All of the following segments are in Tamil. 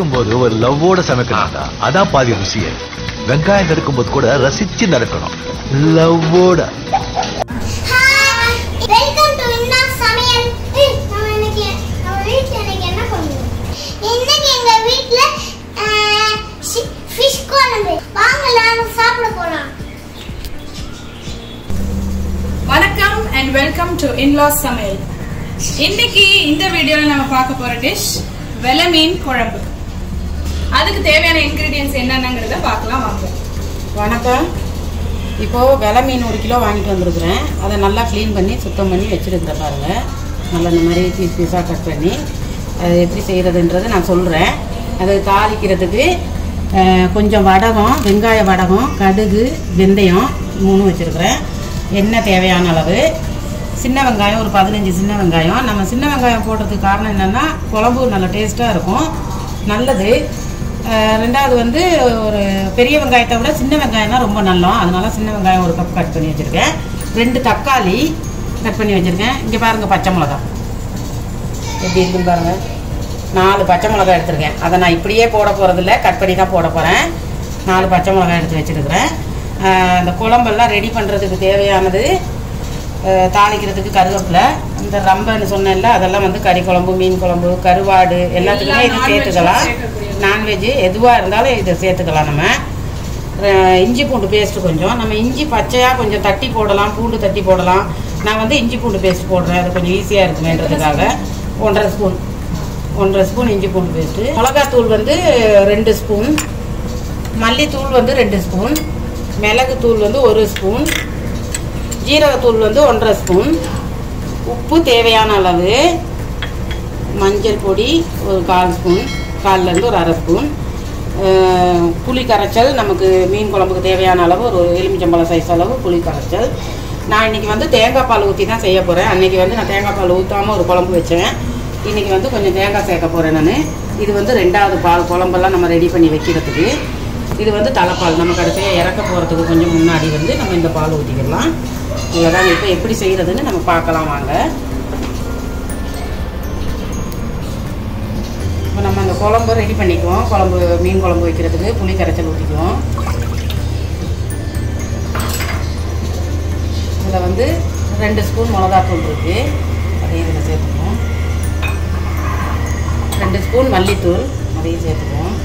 சமைக்கும் போது ஒரு லவ்வோட சமைக்கணும்டா. அதான் பாதி ருசியே. வெங்காயம் நறுக்கும் போது கூட ரசிச்சு நறுக்கணும், லவ்வோட. வணக்கம் அண்ட் வெல்கம் டு இன்லாஸ் சமையல். இன்னைக்கு இந்த வீடியோல நம்ம பார்க்க போற டிஷ் வெலை மீன் குழம்பு. அதுக்கு தேவையான இன்கிரிடியன்ஸ் என்னென்னங்கிறத பார்க்கலாம் வாங்க. வணக்கம். இப்போது வெலை மீன் 1 கிலோ வாங்கிட்டு வந்துருக்குறேன். அதை நல்லா க்ளீன் பண்ணி சுத்தம் பண்ணி வச்சுருக்கிறேன் பாருங்கள். நல்லா இந்த மாதிரி பீஸ் பீஸாக கட் பண்ணி அது எப்படி செய்கிறதுன்றதை நான் சொல்கிறேன். அது தாளிக்கிறதுக்கு கொஞ்சம் வடகம், வெங்காய வடகம், கடுகு, வெந்தயம் 3 வச்சுருக்கிறேன். எண்ணெய் தேவையான அளவு, சின்ன வெங்காயம் ஒரு 15 சின்ன வெங்காயம். நம்ம சின்ன வெங்காயம் போடுறதுக்கு காரணம் என்னென்னா குழம்பு நல்லா டேஸ்ட்டாக இருக்கும், நல்லது. ரெண்டாவது வந்து ஒரு பெரிய வெங்காயத்தை விட சின்ன வெங்காயம் தான் ரொம்ப நல்லா, அதனால சின்ன வெங்காயம் 1 கப் கட் பண்ணி வச்சுருக்கேன். 2 தக்காளி கட் பண்ணி வச்சுருக்கேன். இங்கே பாருங்கள் பச்சை மிளகா எப்படி இருக்குன்னு பாருங்கள். 4 பச்சை மிளகா எடுத்துருக்கேன். அதை நான் இப்படியே போட போகிறதில்ல, கட் பண்ணி தான் போட போகிறேன். 4 பச்சை மிளகா எடுத்து வச்சுருக்கிறேன். இந்த குழம்பெல்லாம் ரெடி பண்ணுறதுக்கு தேவையானது தாளிக்கிறதுக்கு கருவேப்பிலை, இந்த ரம்பன்னு சொன்னேன்ல அதெல்லாம் வந்து கறி குழம்பு, மீன் குழம்பு, கருவாடு எல்லாத்துக்குமே இது சேர்த்துக்கலாம். நான்வெஜ்ஜு எதுவாக இருந்தாலும் இதை சேர்த்துக்கலாம். நம்ம இஞ்சி பூண்டு பேஸ்ட்டு கொஞ்சம், நம்ம இஞ்சி பச்சையாக கொஞ்சம் தட்டி போடலாம், பூண்டு தட்டி போடலாம். நான் வந்து இஞ்சி பூண்டு பேஸ்ட் போடுறேன், அது கொஞ்சம் ஈஸியாக இருக்குமேன்றதுக்காக 1.5 ஸ்பூன் இஞ்சி பூண்டு பேஸ்ட்டு. மிளகாத்தூள் வந்து 2 ஸ்பூன், மல்லித்தூள் வந்து 2 ஸ்பூன், மிளகுத்தூள் வந்து 1 ஸ்பூன், ஜீரகத்தூள் வந்து 1.5 ஸ்பூன், உப்பு தேவையான அளவு, மஞ்சள் பொடி ஒரு 1/4 ஸ்பூன், 1/4லேருந்து ஒரு 1/2 ஸ்பூன், புளி கரைச்சல் நமக்கு மீன் குழம்புக்கு தேவையான அளவு ஒரு எலுமிச்சம்பழம் சைஸ் அளவு புளி கரைச்சல். நான் இன்றைக்கி வந்து தேங்காய் பால் ஊற்றி தான் செய்ய போகிறேன். அன்றைக்கி வந்து நான் தேங்காய் பால் ஊற்றாமல் ஒரு குழம்பு வச்சேன். இன்றைக்கி வந்து கொஞ்சம் தேங்காய் சேர்க்க போகிறேன் நான். இது வந்து 2வது பால், குழம்பெல்லாம் நம்ம ரெடி பண்ணி வைக்கிறதுக்கு. இது வந்து தலைப்பால், நம்ம கடைசியாக இறக்க போகிறதுக்கு கொஞ்சம் முன்னாடி வந்து நம்ம இந்த பால் ஊற்றிக்கலாம். இவ்வளோதான். இப்போ எப்படி செய்கிறதுன்னு நம்ம பார்க்கலாம் வாங்க. இப்போ நம்ம அந்த குழம்பு ரெடி பண்ணிக்குவோம். குழம்பு மீன் குழம்பு வைக்கிறதுக்கு புளி கரைச்சல் ஊற்றிக்குவோம். இதில் வந்து 2 ஸ்பூன் மிளகாத்தூள் இருக்குது, அதையும் இதில் சேர்த்துக்குவோம். 2 ஸ்பூன் மல்லித்தூள், அதையும் சேர்த்துக்குவோம்.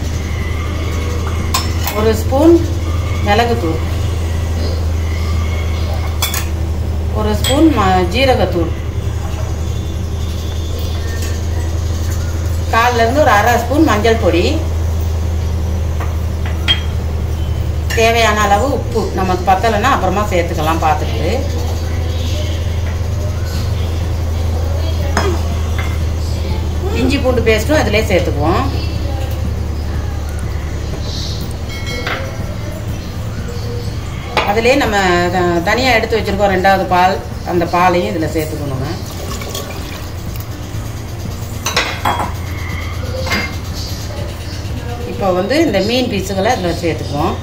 1 ஸ்பூன் மிளகுத்தூள், 1 ஸ்பூன் ஜீரகத்தூள், 1/4லேருந்து ஒரு 1/2 ஸ்பூன் மஞ்சள் பொடி, தேவையான அளவு உப்பு. நமக்கு பத்தலைன்னா அப்புறமா சேர்த்துக்கலாம் பார்த்துட்டு. இஞ்சி பூண்டு பேஸ்ட்டும் அதிலே சேர்த்துக்குவோம். அதிலே நம்ம தனியாக எடுத்து வச்சுருக்கோம் 2வது பால், அந்த பாலையும் இதில் சேர்த்துக்கணுங்க. இப்போ வந்து இந்த மீன் பீஸுகளை இதில் சேர்த்துக்குவோம்.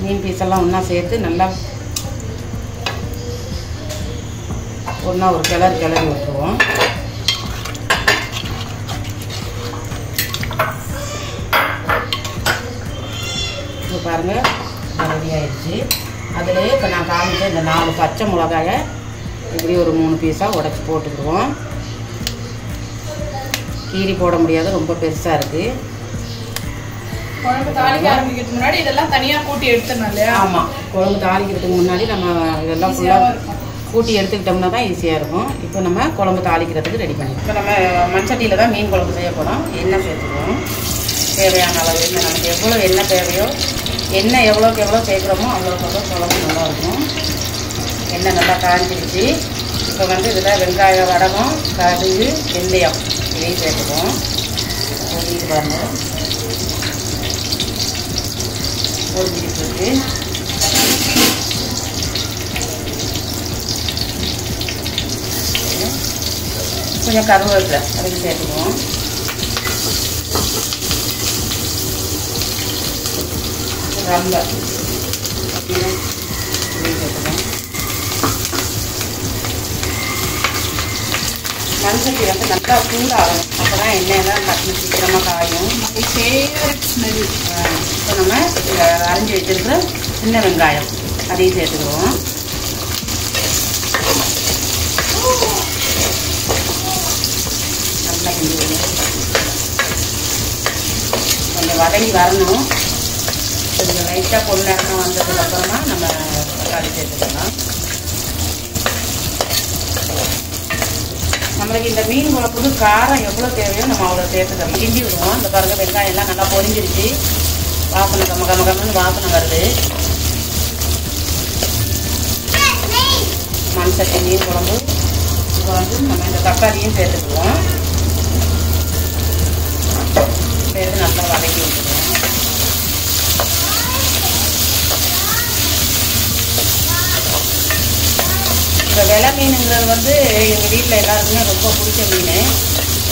மீன் பீஸெல்லாம் ஒன்றா சேர்த்து நல்லா ஒன்றா ஒரு கிளறி விட்டுருவோம். இப்போ பாருங்கள் ரெடி ஆயிடுச்சு. அதிலே இப்போ நான் காமிச்ச இந்த 4 பச்சை மிளகாயை இப்படி ஒரு 3 பீஸாக உடச்சி போட்டுக்கிடுவோம். கீரி போட முடியாது, ரொம்ப பெருசாக இருக்குது. குழம்பு தாளிக்க ஆரம்பிக்கிறதுக்கு முன்னாடி இதெல்லாம் தனியாக கூட்டி எடுத்துடணும் இல்லையா? ஆமாம், குழம்பு தாளிக்கிறதுக்கு முன்னாடி நம்ம இதெல்லாம் ஃபுல்லாக கூட்டி எடுத்துக்கிட்டோம்னா தான் ஈஸியாக இருக்கும். இப்போ நம்ம குழம்பு தாளிக்கிறதுக்கு ரெடி பண்ணிக்கலாம். இப்போ நம்ம மண்சட்டியில் தான் மீன் குழம்பு செய்ய போகிறோம். எண்ணெய் சேர்த்துக்குவோம். தேவையான அளவு எண்ணெய், நமக்கு எவ்வளோ எண்ணெய் தேவையோ, எண்ணெய் எவ்வளோக்கு எவ்வளோ சேர்க்குறோமோ அவ்வளோக்கு எவ்வளோ குழம்பு நல்லாயிருக்கும். எண்ணெய் நல்லா காய்ஞ்சிருச்சு. இப்போ வந்து இதில் வெங்காயம், வடகம், கடுகு, வெந்தயம் இதையும் சேர்த்துக்குவோம். ஊற்றிட்டு பாருங்கள் ஊற்றிட்டு கொஞ்சம் கருவேப்பிலை அதுக்கு சேர்த்துக்குவோம். ரொம்ப சேர்த்துக்குவோம். மண் சட்டி வந்து நல்லா சூடாகும். அப்போ தான் எண்ணெயெல்லாம் டக்குனு சீக்கிரமாக காயும். இப்போ நம்ம அரைஞ்சி வச்சிருக்கிற சின்ன வெங்காயம் அதையும் சேர்த்துக்குவோம். நல்லா கொஞ்சம் வதங்கி வரணும். கொஞ்சம் லைட்டாக பொன்னேரம் வந்ததுக்கப்புறமா நம்ம தக்காளி சேர்த்துக்கலாம். நம்மளுக்கு இந்த மீன் குழம்புக்கு காரம் எவ்வளோ தேவையோ நம்ம அவ்வளோ சேர்த்துக்கலாம். கிண்டி விடுவோம். இந்த பாருங்க வெங்காயம் எல்லாம் நல்லா பொரிஞ்சிருச்சு. வாசனை கம்மன்னு வாசனை வருது. மண் சட்டி மீன் குழம்பு. இப்போ வந்து நம்ம இந்த தக்காளியும் சேர்த்துக்குவோம். சேர்த்து நல்லா வதக்கி விட்டுருவோம். இந்த வெலை மீனுங்கிறது வந்து எங்கள் வீட்டில் எல்லாருக்குமே ரொம்ப பிடிச்ச மீன்.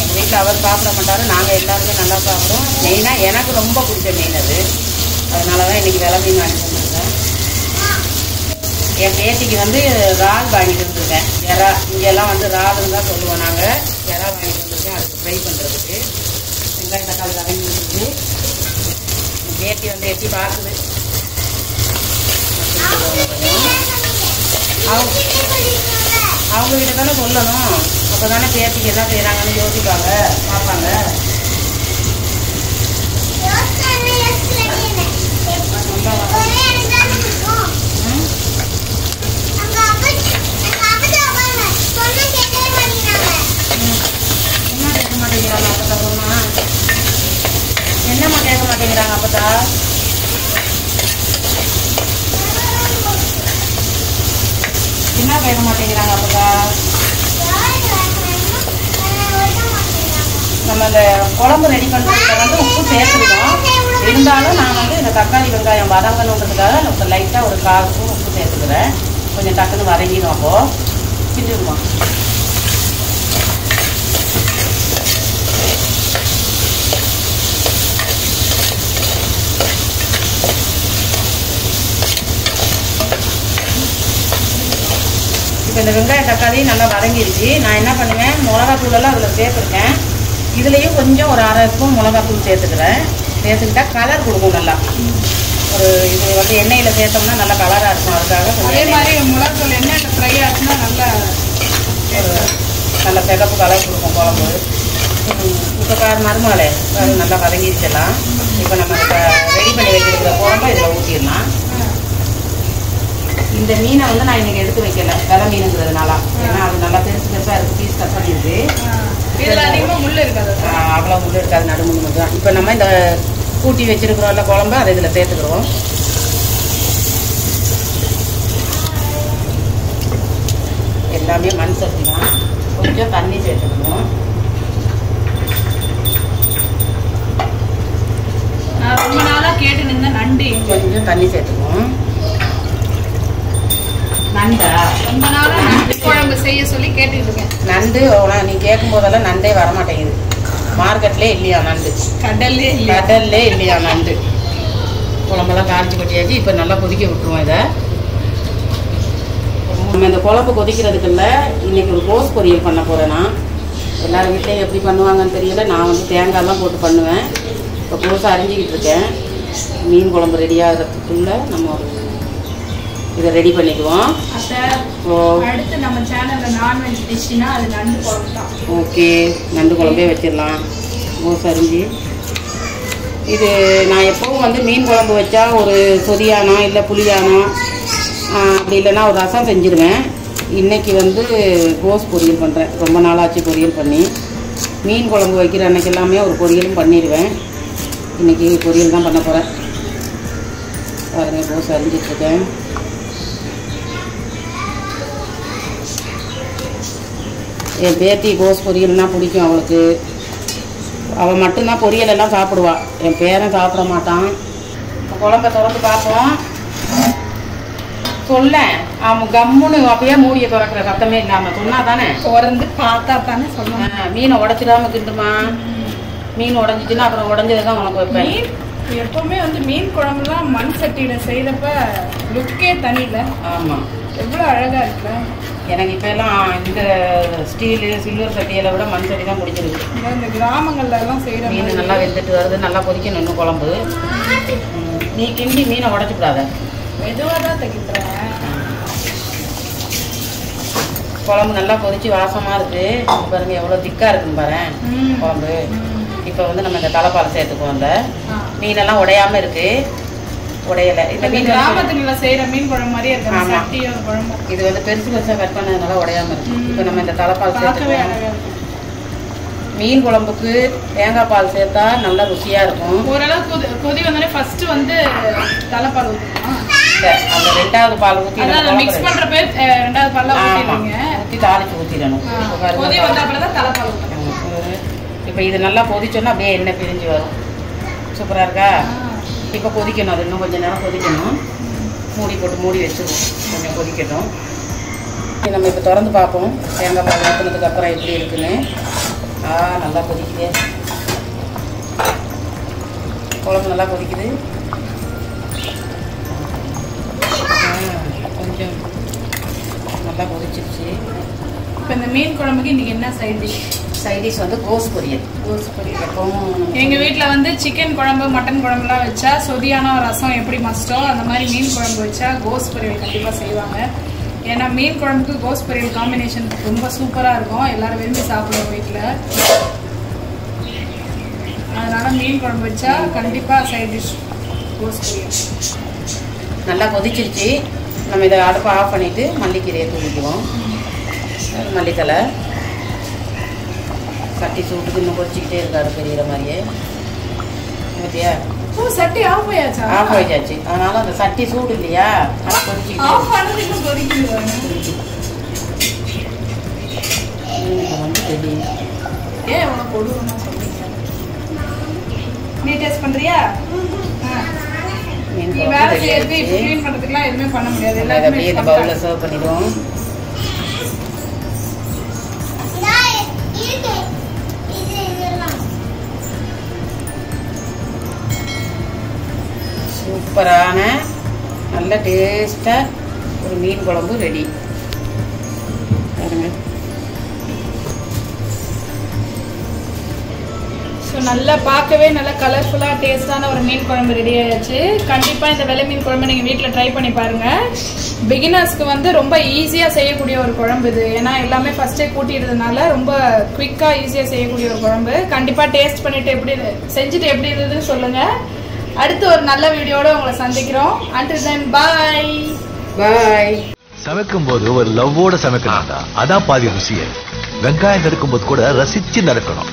எங்கள் வீட்டில் அவர் சாப்பிட மாட்டார், நாங்கள் எல்லாருமே நல்லா சாப்பிடுவோம். மெயினாக எனக்கு ரொம்ப பிடிச்ச மீன் அது. அதனால தான் இன்றைக்கி வெலை மீன் வாங்கிட்டு வந்துருக்கேன். என் பேத்திக்கு வந்து இறால் வாங்கிட்டு வந்துருக்கேன். இங்கெல்லாம் வந்து இறாலுன்னு தான் சொல்லுவோம். நாங்கள் இறால் வாங்கிட்டு வந்துருக்கேன் அதுக்கு ஃப்ரை பண்ணுறதுக்கு. வெங்காயம் தக்காளி வதங்கி வந்துருக்கு. என் பேத்தி வந்து எட்டி பார்க்குது. அவங்ககிட்ட தானே சொல்லணும். அப்போ தானே பேத்திக்கு என்ன செய்கிறாங்கன்னு யோசிப்பாங்க, பார்ப்பாங்க. என்ன கேட்க மாட்டேங்கிறாங்க அப்பத்தா? சொன்னா என்னம்மா கேட்க மாட்டேங்கிறாங்க அப்பத்தா? என்ன கேட்க மாட்டேங்கிறாங்க அப்பதா? நம்ம இந்த குழம்பு ரெடி பண்ணுறதுல வந்து உப்பு சேர்த்துருக்கோம். இருந்தாலும் நான் வந்து இந்த தக்காளி வெங்காயம் வதங்கணுன்றதுக்காக லைட்டாக ஒரு 1/4 ஸ்பூன் உப்பு சேர்த்துக்கிறேன். கொஞ்சம் டக்குன்னு வதங்கிடும். அப்போது கிண்டிடுவோம். இப்போ இந்த வெங்காயம் தக்காளி நல்லா வதங்கிடுச்சு. நான் என்ன பண்ணுவேன், மிளகாத்தூளெல்லாம் அதில் சேர்த்துருக்கேன். இதுலேயும் கொஞ்சம் ஒரு 1/2 ஸ்பூன் மிளகாத்தூள் சேர்த்துக்கிறேன். சேர்த்துக்கிட்டா கலர் கொடுக்கும் நல்லா. ஒரு இது வந்து எண்ணெயில் சேர்த்தோம்னா நல்லா கலராக இருக்கும். அதுக்காக அதே மாதிரி மிளகாத்தூள் எண்ணெயில் ஃப்ரை ஆச்சுன்னா நல்ல சிகப்பு கலர் கொடுக்கும் குழம்பு. இப்போ மருமகளே நல்லா வதங்கிடுச்செல்லாம். இப்போ நம்ம ரெடி பண்ணி வச்சுருக்கிற குழம்பு இதில் ஊற்றிடலாம். இந்த மீனை வந்து நான் இன்னைக்கு எடுத்து வைக்கல, வெலை மீனுங்கிறதுனால. ஏன்னா அது நல்லா பெருசு பெருசாக இருக்குது. பீஸ் கட் பண்ணிடுது. இதில் அதிகமாக முள் இருக்காது. அவ்வளோ முள் இருக்காது, நடுமுள் மட்டும் தான். இப்போ நம்ம இந்த கூட்டி வச்சிருக்கிறோம்ல குழம்பு, அதை இதில் சேர்த்துக்கிறோம். எல்லாமே மண் சட்டி தான். கொஞ்சம் தண்ணி சேர்த்துக்கணும். நான் ரொம்ப நாளாக கேட்டு நின்ற நண்டு கொஞ்சம் தண்ணி சேர்த்துக்குவோம். நண்டா ரொம்ப நாளாக நண்டு குழம்பு செய்ய சொல்லி கேட்டுட்டு இருக்கேன். நண்டு நீ கேட்கும் போதெல்லாம் நண்டே வரமாட்டேங்குது. மார்க்கெட்லேயே இல்லையா நண்டு? கடல்லே இல்லையா நண்டு? குழம்பெல்லாம் காய்ச்சி கொட்டியாச்சு. இப்போ நல்லா கொதிக்க விட்டுருவோம். இதை நம்ம இந்த குழம்பு கொதிக்கிறதுக்குள்ள இன்னைக்கு ஒரு கோஸ் பொரியல் பண்ண போகிறேன். நான் எல்லாரும் வீட்லேயும் எப்படி பண்ணுவாங்கன்னு தெரியல. நான் வந்து தேங்காய்லாம் போட்டு பண்ணுவேன். இப்போ கோஸ் அரிஞ்சிக்கிட்டு இருக்கேன். மீன் குழம்பு ரெடி ஆகிறதுக்குள்ள நம்ம இதை ரெடி பண்ணிக்குவோம். அடுத்து நம்ம சேனல்ல நான்வெஜ் டிஷ்னா அது நண்டு குழம்பு தான். ஓகே, நண்டு குழம்பே வச்சிடலாம். கோஸ் அரிஞ்சு இது நான் எப்பவும் வந்து மீன் குழம்பு வச்சா ஒரு சொதியானோ இல்லை புளியானோ அப்படி இல்லைன்னா ஒரு ரசம் செஞ்சுருவேன். இன்றைக்கி வந்து கோஸ் பொரியல் பண்ணுறேன். ரொம்ப நாளாச்சு பொரியல் பண்ணி. மீன் குழம்பு வைக்கிற அன்றைக்கி எல்லாமே ஒரு பொரியலும் பண்ணிடுவேன். இன்றைக்கி பொரியல் தான் பண்ண போகிறேன். பாருங்கள், கோஸ் அரிஞ்சிட்ருக்கேன். என் பேத்தி கோஸ் பொரியல்னா பிடிக்கும் அவளுக்கு. அவள் மட்டும்தான் பொரியலெல்லாம் சாப்பிடுவாள். என் பேரன் சாப்பிட மாட்டான். குழம்ப திறந்து பார்ப்போம். சொல்ல அவன் கம்முன்னு அப்படியே மூடியை திறக்கிற சத்தமே இல்லாமல் சொன்னா தானே திறந்து பார்த்தா தானே சொல்லுவேன். மீனை உடைச்சிடாம கிண்டுமா. மீன் உடஞ்சிச்சுன்னா அப்புறம் உடஞ்சதுதான் உனக்கு வைப்பேன். எப்பவுமே வந்து மீன் குழம்புலாம் மண் சட்டியில செய்யறப்ப லுக்கே தனியில. ஆமா, எவ்வளவு அழகா இருக்குல்ல. எனக்கு இப்போ எல்லாம் இந்த ஸ்டீலு சில்வர் சட்டியில் விட மண் சட்டி தான் பிடிச்சிருக்கு. இந்த கிராமங்கள்ல எல்லாம் செய்யற மீன் நல்லா வெந்துட்டு வருது, நல்லா கொதிக்கணும் இன்னும் குழம்பு. நீ கிண்டி மீனை உடச்சிக்கூடாத, மெதுவாக தான் தைக்கிறேன். குழம்பு நல்லா கொதிச்சு வாசமாக இருக்குது பாருங்க, எவ்வளோ திக்காக இருக்குன்னு பாரு குழம்பு. இப்போ வந்து நம்ம இந்த தலைப்பால் சேர்த்துக்குவோம். அந்த மீனெல்லாம் உடையாமல் இருக்குது, உடையலை. இந்த மீன் கிராமத்துல செய்யற மீன் குழம்பு மாதிரியே இருக்கு. குழம்பு இது வந்து பெருசு பெருசாக கட் பண்ணதுனால உடையாமல் இருக்கு. இப்போ நம்ம இந்த தலைப்பால் சேர்த்துக்குவோம். மீன் குழம்புக்கு தேங்காய் பால் சேர்த்தா நல்லா ருசியாக இருக்கும். ஓரளவு கொதி வந்தோடனே ஃபர்ஸ்ட் வந்து தலைப்பால் ஊற்றணும். அந்த ரெண்டாவது பால் ஊற்றி மிக்ஸ் பண்றப்ப ரெண்டாவது பால் ஊற்றிடுங்க, ஊற்றி தாளிச்சு ஊற்றிடணும். கொதி வந்த அப்புறம் தான் தலைப்பால் ஊற்றணும். இப்போ இது நல்லா கொதிச்சோன்னா அப்படியே எண்ணெய் பிரிஞ்சு வரும். சூப்பராக இருக்கா? இப்போ கொதிக்கணும், அது இன்னும் கொஞ்சம் நேரம் கொதிக்கணும். மூடி போட்டு மூடி வச்சுருவோம், கொஞ்சம் கொதிக்கட்டும். நம்ம இப்போ திறந்து பார்ப்போம் தேங்காய் பால் ஊற்றினதுக்கு அப்புறம் எப்படி இருக்குன்னு. நல்லா கொதிக்குது, குழம்பு நல்லா கொதிக்குது. கொஞ்சம் நல்லா கொதிச்சிருச்சு. இப்போ இந்த மீன் குழம்புக்கு இன்னைக்கு என்ன சைட் டிஷ்? சைட் டிஷ் வந்து கோஸ் பொரியல். கோஸ் பொரியல் எப்பவும் எங்கள் வீட்டில் வந்து சிக்கன் குழம்பு மட்டன் குழம்புலாம் வச்சா சொதியான ரசம் எப்படி மஸ்டோ அந்த மாதிரி மீன் குழம்பு வச்சா கோஸ் பொரியல் கண்டிப்பாக செய்வாங்க. ஏன்னா மீன் குழம்புக்கு கோஸ் பொரியல் காம்பினேஷன் ரொம்ப சூப்பராக இருக்கும், எல்லாரும் விரும்பி சாப்பிடுவோம் வீட்டில். அதனால மீன் குழம்பு வச்சா கண்டிப்பாக சைட் டிஷ் கோஸ் பொரியல். நல்லா கொதிச்சிருச்சு. நம்ம இதை அடுப்பை ஆஃப் பண்ணிவிட்டு மல்லிக்கீரையை தூக்கிக்குவோம். மல்லித்தலை சட்டி சூட்டுக்கு இன்னும் கொதிச்சிக்கிட்டே இருக்காரு பெரியற மாதிரியே. ஓகேயா? சட்டி ஆஃப் ஆயாச்சா? ஆஃப் ஆயிடுச்சு. அதனால அந்த சட்டி சூடு இல்லையா, அது கொதிச்சிக்கிட்டே வந்து தெரியும். ஏன் அவ்வளோ கொடுக்கணும்னா சொல்றீங்க? நீ டேஸ்ட் பண்றியா? நீ வேலை செய்யறது இப்போ க்ளீன் பண்றதுக்குலாம் எதுவுமே பண்ண முடியாது. எல்லாத்தையுமே இந்த பவுல்ல சர்வ் பண்ணிடுவோம். சூப்பரான நல்ல டேஸ்டாக ஒரு மீன் குழம்பு ரெடி. பாருங்க, ஸோ நல்லா பார்க்கவே நல்லா கலர்ஃபுல்லாக டேஸ்டான ஒரு மீன் குழம்பு ரெடி ஆயாச்சு. கண்டிப்பாக இந்த வெள்ளை மீன் குழம்பு நீங்கள் வீட்டில் ட்ரை பண்ணி பாருங்கள். பிகினர்ஸ்க்கு வந்து ரொம்ப ஈஸியாக செய்யக்கூடிய ஒரு குழம்பு இது. ஏன்னா எல்லாமே ஃபஸ்ட்டே கூட்டிடுறதுனால ரொம்ப குவிக்காக ஈஸியாக செய்யக்கூடிய ஒரு குழம்பு. கண்டிப்பாக டேஸ்ட் பண்ணிவிட்டு எப்படி செஞ்சுட்டு எப்படி இருந்ததுன்னு சொல்லுங்கள். அடுத்து ஒரு நல்ல வீடியோட உங்களை சந்திக்கிறோம். until then bye. பாய். சமைக்கும் போது ஒரு லவ்வோட சமைக்கணும்டா, அதான் பாதி ருசியே. வெங்காயம் நறுக்கும் போது கூட ரசிச்சு நறுக்கணும்,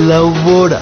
லவ்வோட.